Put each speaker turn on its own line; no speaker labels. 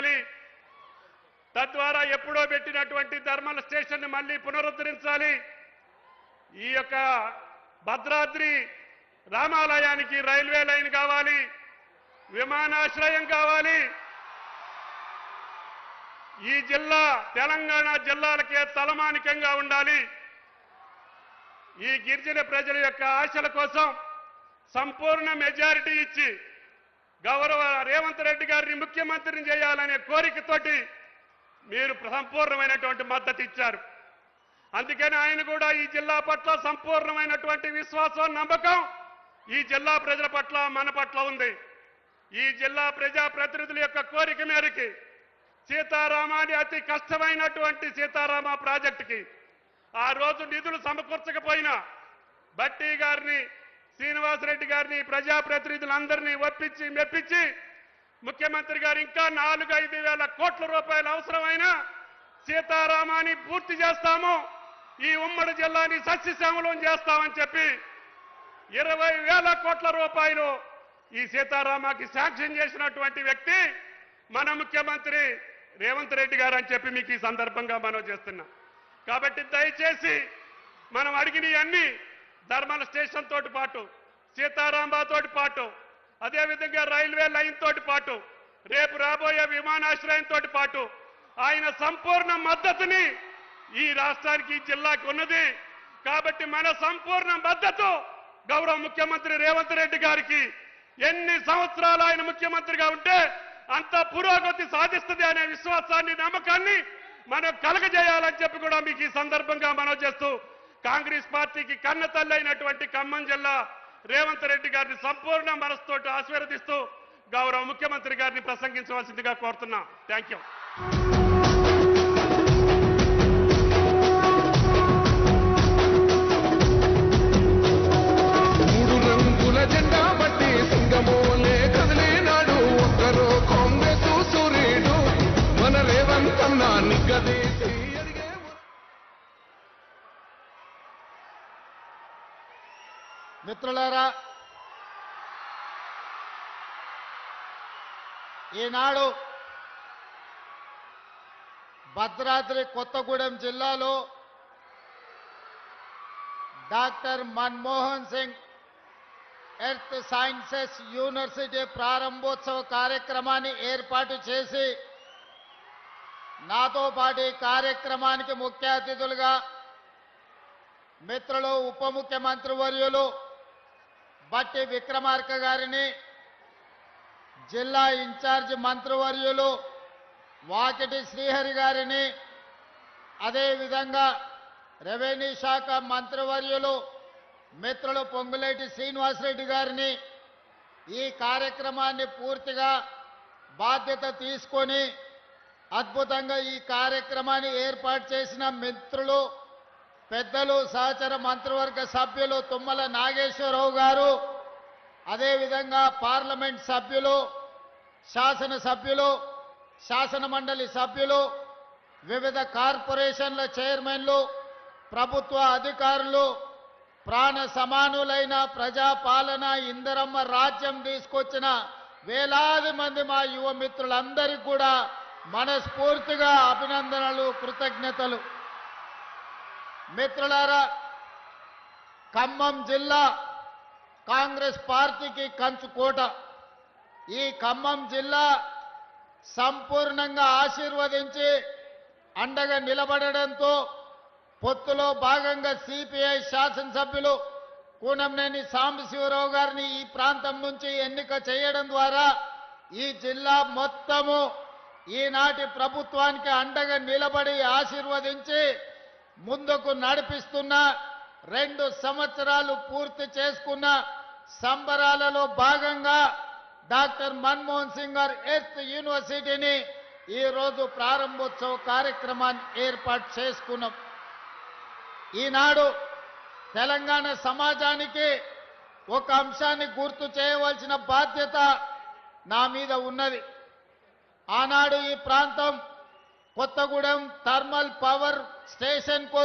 చేయాలి. తద్వారా ఎప్పుడో పెట్టినటువంటి ధర్మల స్టేషన్ మళ్ళీ పునరుద్ధరించాలి. ఈ యొక్క భద్రాద్రి రామాలయానికి రైల్వే లైన్ కావాలి, విమానాశ్రయం కావాలి. ఈ జిల్లా తెలంగాణ జిల్లాలకే తలమానికంగా ఉండాలి. ఈ గిరిజన ప్రజల యొక్క ఆశల కోసం సంపూర్ణ మెజారిటీ ఇచ్చి గౌరవ రేవంత్ రెడ్డి గారిని ముఖ్యమంత్రిని చేయాలనే కోరికతోటి మీరు సంపూర్ణమైనటువంటి మద్దతు ఇచ్చారు. అందుకని ఆయన కూడా ఈ జిల్లా పట్ల సంపూర్ణమైనటువంటి విశ్వాసం, నమ్మకం ఈ జిల్లా ప్రజల పట్ల, మన పట్ల ఉంది. ఈ జిల్లా ప్రజాప్రతినిధుల యొక్క కోరిక మేరకి సీతారామాని అతి కష్టమైనటువంటి సీతారామ ప్రాజెక్టుకి ఆ రోజు నిధులు సమకూర్చకపోయినా భట్టి గారిని, శ్రీనివాసరెడ్డి గారిని, ప్రజాప్రతినిధులందరినీ ఒప్పించి మెప్పించి ముఖ్యమంత్రి గారు ఇంకా 4-5 వేల కోట్ల రూపాయలు అవసరమైన సీతారామాని పూర్తి చేస్తాము, ఈ ఉమ్మడి జిల్లాని సస్యశ్యామలం చేస్తామని చెప్పి 20,000 కోట్ల రూపాయలు ఈ సీతారామకి శాంక్షన్ చేసినటువంటి వ్యక్తి మన ముఖ్యమంత్రి రేవంత్ రెడ్డి గారు అని చెప్పి మీకు ఈ సందర్భంగా మనం చేస్తున్నాం. కాబట్టి దయచేసి మనం అడిగినవన్నీ ధర్మల స్టేషన్ తోటి పాటు, సీతారాంబాతోటి పాటు, అదేవిధంగా రైల్వే లైన్ తోటి పాటు, రేపు రాబోయే విమానాశ్రయంతో పాటు ఆయన సంపూర్ణ మద్దతుని ఈ రాష్ట్రానికి, ఈ జిల్లాకి ఉన్నది. కాబట్టి మన సంపూర్ణ మద్దతు గౌరవ ముఖ్యమంత్రి రేవంత్ రెడ్డి గారికి ఎన్ని సంవత్సరాలు ఆయన ముఖ్యమంత్రిగా ఉంటే అంత పురోగతి సాధిస్తుంది అనే విశ్వాసాన్ని, నమ్మకాన్ని మనం కలగజేయాలని చెప్పి కూడా మీకు ఈ సందర్భంగా మనం చేస్తూ కాంగ్రెస్ పార్టీకి కన్న తల్లి అయినటువంటి ఖమ్మం జిల్లా రేవంత్ రెడ్డి గారిని సంపూర్ణ మనసుతోటి ఆశీర్వదిస్తూ గౌరవ ముఖ్యమంత్రి గారిని ప్రసంగించవలసిందిగా కోరుతున్నాం. Thank you.
మిత్రులారా, ఈనాడు భద్రాద్రి కొత్తగూడెం జిల్లాలో doctor Manmohan Singh earth sciences university ప్రారంభోత్సవ కార్యక్రమాన్ని ఏర్పాటు చేసి నాతో పాటు ఈ కార్యక్రమానికి ముఖ్య అతిథులుగా మిత్రులు ఉప ముఖ్యమంత్రి వర్యులు బట్టి విక్రమార్క గారిని, జిల్లా ఇన్ఛార్జి మంత్రివర్యులు వాకిటి శ్రీహరి గారిని, అదేవిధంగా రెవెన్యూ శాఖ మంత్రివర్యులు మిత్రులు పొంగులేటి శ్రీనివాసరెడ్డి గారిని ఈ కార్యక్రమాన్ని పూర్తిగా బాధ్యత తీసుకొని అద్భుతంగా ఈ కార్యక్రమాన్ని ఏర్పాటు చేసిన మిత్రులు, పెద్దలు, సహచర మంత్రివర్గ సభ్యులు తుమ్మల నాగేశ్వరరావు గారు, అదేవిధంగా పార్లమెంట్ సభ్యులు, శాసనసభ్యులు, శాసన మండలి సభ్యులు, వివిధ కార్పొరేషన్ల చైర్మన్లు, ప్రభుత్వ అధికారులు, ప్రాణ సమానులైన ప్రజాపాలన ఇందిరమ్మ రాజ్యం తీసుకొచ్చిన వేలాది మంది మా యువ మిత్రులందరికీ కూడా మనస్ఫూర్తిగా అభినందనలు, కృతజ్ఞతలు. మిత్రులారా, ఖమ్మం జిల్లా కాంగ్రెస్ పార్టీకి కంచుకోట. ఈ ఖమ్మం జిల్లా సంపూర్ణంగా ఆశీర్వదించి అండగా నిలబడడంతో పొత్తులో భాగంగా సిపిఐ శాసనసభ్యులు కూనంనేని సాంబశివరావు గారిని ఈ ప్రాంతం నుంచి ఎన్నిక చేయడం ద్వారా ఈ జిల్లా మొత్తము ఈనాటి ప్రభుత్వానికి అండగా నిలబడి ఆశీర్వదించి ముందుకు నడిపిస్తున్న 2 సంవత్సరాలు పూర్తి చేసుకున్న సంబరాలలో భాగంగా డాక్టర్ మన్మోహన్ సింగ్ గారు ఎర్త్ యూనివర్సిటీని ఈరోజు ప్రారంభోత్సవ కార్యక్రమాన్ని ఏర్పాటు చేసుకున్నాం. ఈనాడు తెలంగాణ సమాజానికి ఒక అంశాన్ని గుర్తు చేయవలసిన బాధ్యత నా మీద ఉన్నది. ఆనాడు ఈ ప్రాంతం కొత్తగూడెం థర్మల్ పవర్ స్టేషన్ కోసం